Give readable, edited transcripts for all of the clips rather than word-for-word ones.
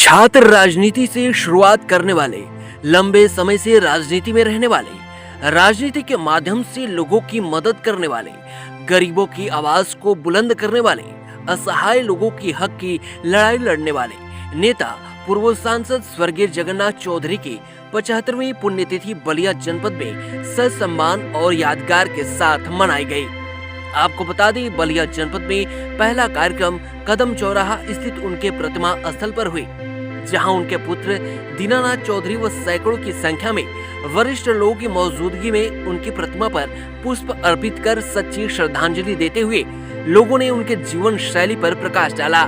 छात्र राजनीति से शुरुआत करने वाले, लंबे समय से राजनीति में रहने वाले, राजनीति के माध्यम से लोगों की मदद करने वाले, गरीबों की आवाज को बुलंद करने वाले, असहाय लोगों की हक की लड़ाई लड़ने वाले नेता पूर्व सांसद स्वर्गीय जगन्नाथ चौधरी की 75वीं पुण्यतिथि बलिया जनपद में ससम्मान और यादगार के साथ मनाई गई। आपको बता दें, बलिया जनपद में पहला कार्यक्रम कदम चौराहा स्थित उनके प्रतिमा स्थल पर हुई, जहां उनके पुत्र दीनानाथ चौधरी व सैकड़ों की संख्या में वरिष्ठ लोगों की मौजूदगी में उनकी प्रतिमा पर पुष्प अर्पित कर सच्ची श्रद्धांजलि देते हुए लोगों ने उनके जीवन शैली पर प्रकाश डाला।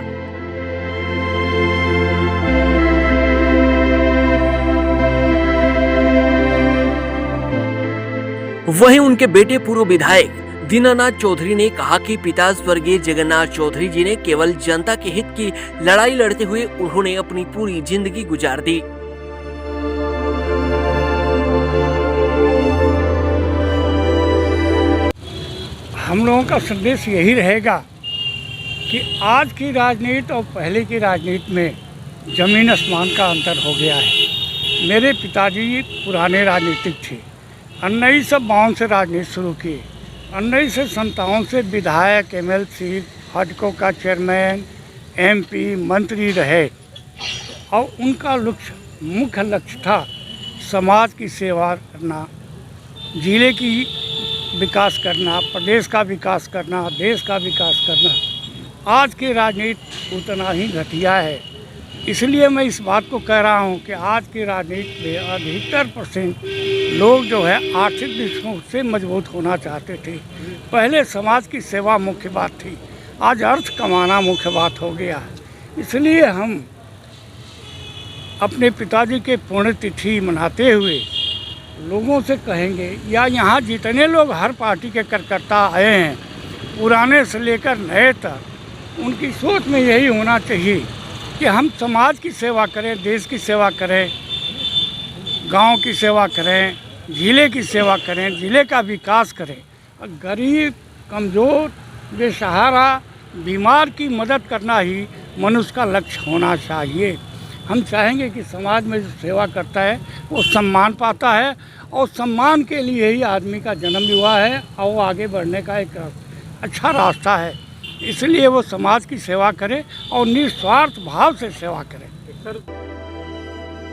वहीं उनके बेटे पूर्व विधायक दीनानाथ चौधरी ने कहा कि पिता स्वर्गीय जगन्नाथ चौधरी जी ने केवल जनता के हित की लड़ाई लड़ते हुए उन्होंने अपनी पूरी जिंदगी गुजार दी। हम लोगों का संदेश यही रहेगा कि आज की राजनीति और पहले की राजनीति में जमीन आसमान का अंतर हो गया है। मेरे पिताजी पुराने राजनीतिक थे, 1952 से राजनीति शुरू की, 1957 से विधायक, एमएलसी, हडको का चेयरमैन, एमपी, मंत्री रहे और उनका मुख्य लक्ष्य था समाज की सेवा करना, जिले की विकास करना, प्रदेश का विकास करना, देश का विकास करना। आज की राजनीति उतना ही घटिया है। इसलिए मैं इस बात को कह रहा हूं कि आज की राजनीति में अधिकतर % लोग जो है आर्थिक दृष्टिकोण से मजबूत होना चाहते थे। पहले समाज की सेवा मुख्य बात थी, आज अर्थ कमाना मुख्य बात हो गया है। इसलिए हम अपने पिताजी के पुण्यतिथि मनाते हुए लोगों से कहेंगे, या यहाँ जितने लोग हर पार्टी के कार्यकर्ता आए हैं, पुराने से लेकर नए तक, उनकी सोच में यही होना चाहिए कि हम समाज की सेवा करें, देश की सेवा करें, गांव की सेवा करें, जिले की सेवा करें, जिले का विकास करें। गरीब, कमज़ोर, बेसहारा, बीमार की मदद करना ही मनुष्य का लक्ष्य होना चाहिए। हम चाहेंगे कि समाज में जो सेवा करता है वो सम्मान पाता है, और सम्मान के लिए ही आदमी का जन्म हुआ है और वो आगे बढ़ने का एक अच्छा रास्ता है। इसलिए वो समाज की सेवा करे और निस्वार्थ भाव से सेवा करे।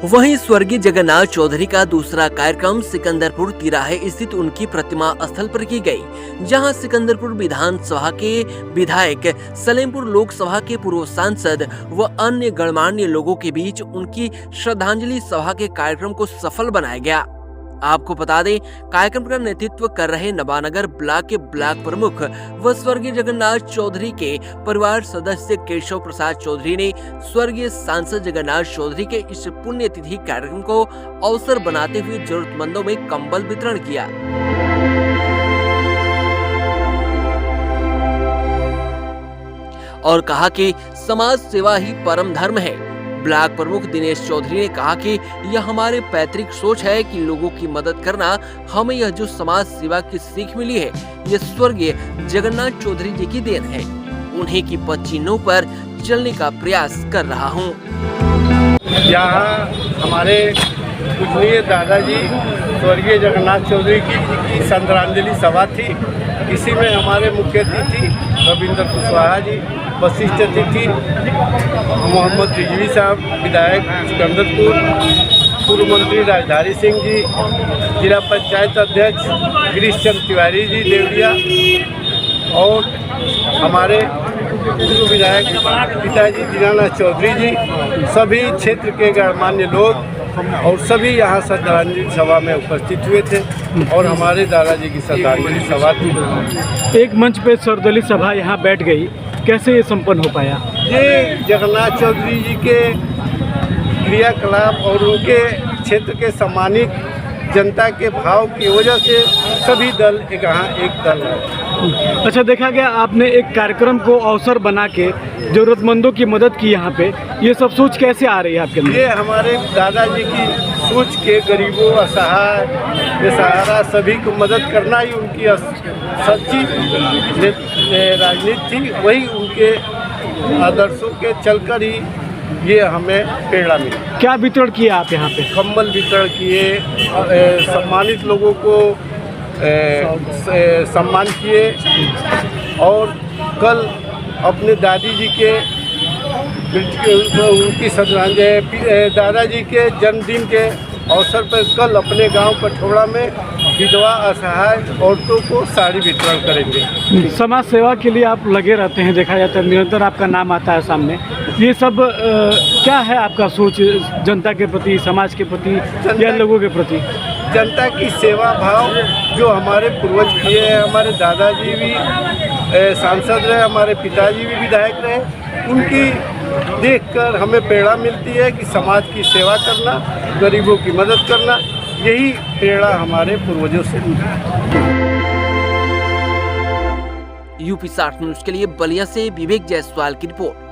वहीं स्वर्गीय जगन्नाथ चौधरी का दूसरा कार्यक्रम सिकंदरपुर तिराहे स्थित उनकी प्रतिमा स्थल पर की गई, जहां सिकंदरपुर विधानसभा के विधायक, सलेमपुर लोकसभा के पूर्व सांसद व अन्य गणमान्य लोगों के बीच उनकी श्रद्धांजलि सभा के कार्यक्रम को सफल बनाया गया। आपको बता दें, कार्यक्रम का नेतृत्व कर रहे नवानगर ब्लॉक के ब्लॉक प्रमुख व स्वर्गीय जगन्नाथ चौधरी के परिवार सदस्य केशव प्रसाद चौधरी ने स्वर्गीय सांसद जगन्नाथ चौधरी के इस पुण्यतिथि कार्यक्रम को अवसर बनाते हुए जरूरतमंदों में कंबल वितरण किया और कहा कि समाज सेवा ही परम धर्म है। ब्लॉक प्रमुख दिनेश चौधरी ने कहा कि यह हमारे पैतृक सोच है कि लोगों की मदद करना। हमें यह जो समाज सेवा की सीख मिली है, यह स्वर्गीय जगन्नाथ चौधरी जी की देन है। उन्हीं की पदचिन्हों पर चलने का प्रयास कर रहा हूँ। यहाँ हमारे पूजनीय दादाजी स्वर्गीय जगन्नाथ चौधरी की श्रद्धांजलि सभा थी। इसी में हमारे मुख्य अतिथि रविंद्र कुशवाहा जी, वशिष्ठ अतिथि मोहम्मद रिजवी साहब, विधायक सिकंदरपुर, पूर्व मंत्री राजधारी सिंह जी, जिला पंचायत अध्यक्ष गिरीश चंद्र तिवारी जी देवरिया, और हमारे पूर्व विधायक पिताजी दीनानाथ चौधरी जी, सभी क्षेत्र के गणमान्य लोग और सभी यहाँ श्रद्धांजलि सभा में उपस्थित हुए थे और हमारे दादाजी की श्रद्धांजलि सभा थी। एक मंच पे श्रद्धांजलि सभा यहाँ बैठ गई, कैसे ये संपन्न हो पाया? ये जगन्नाथ चौधरी जी के क्रियाकलाप और उनके क्षेत्र के सम्मानित जनता के भाव की वजह से सभी दल यहाँ एक दल है। अच्छा, देखा गया आपने एक कार्यक्रम को अवसर बना के जरूरतमंदों की मदद की यहाँ पे, ये सब सोच कैसे आ रही है आपके अंदर? ये हमारे दादाजी की सोच के गरीबों, असहाय, बेसहारा सभी को मदद करना ही उनकी सच्ची राजनीति थी। वही उनके आदर्शों के चलकर ही ये हमें प्रेरणा मिली। क्या वितरण किया आप यहाँ पे? कंबल वितरण किए, सम्मानित लोगों को सम्मान किए और कल अपने दादी जी के उनकी श्रद्धांजलि, दादाजी के जन्मदिन के अवसर पर कल अपने गांव कठोड़ा में विधवा असहाय औरतों को साड़ी वितरण करेंगे। समाज सेवा के लिए आप लगे रहते हैं, देखा जाता है निरंतर आपका नाम आता है सामने। ये सब क्या है आपका सोच जनता के प्रति, समाज के प्रति या लोगों के प्रति? जनता की सेवा भाव जो हमारे पूर्वज किए हैं, हमारे दादाजी भी सांसद रहे, हमारे पिताजी भी विधायक रहे, उनकी देखकर हमें प्रेरणा मिलती है कि समाज की सेवा करना, गरीबों की मदद करना, यही प्रेरणा हमारे पूर्वजों से मिली। यूपी 60 न्यूज के लिए बलिया से विवेक जायसवाल की रिपोर्ट।